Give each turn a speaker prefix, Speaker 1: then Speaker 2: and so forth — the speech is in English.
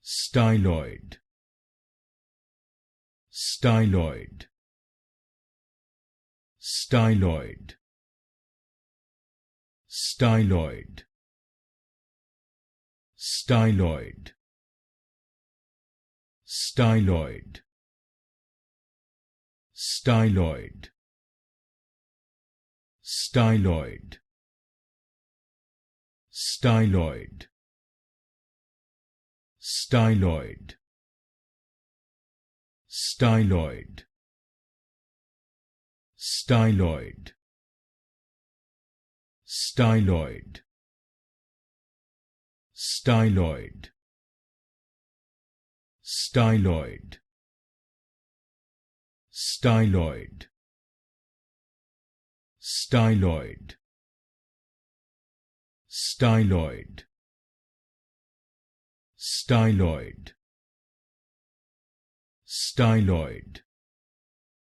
Speaker 1: Styloid, styloid, styloid, styloid, styloid, styloid, styloid, styloid, styloid, styloid, styloid, styloid, styloid, styloid, styloid, styloid, styloid, styloid, styloid, styloid,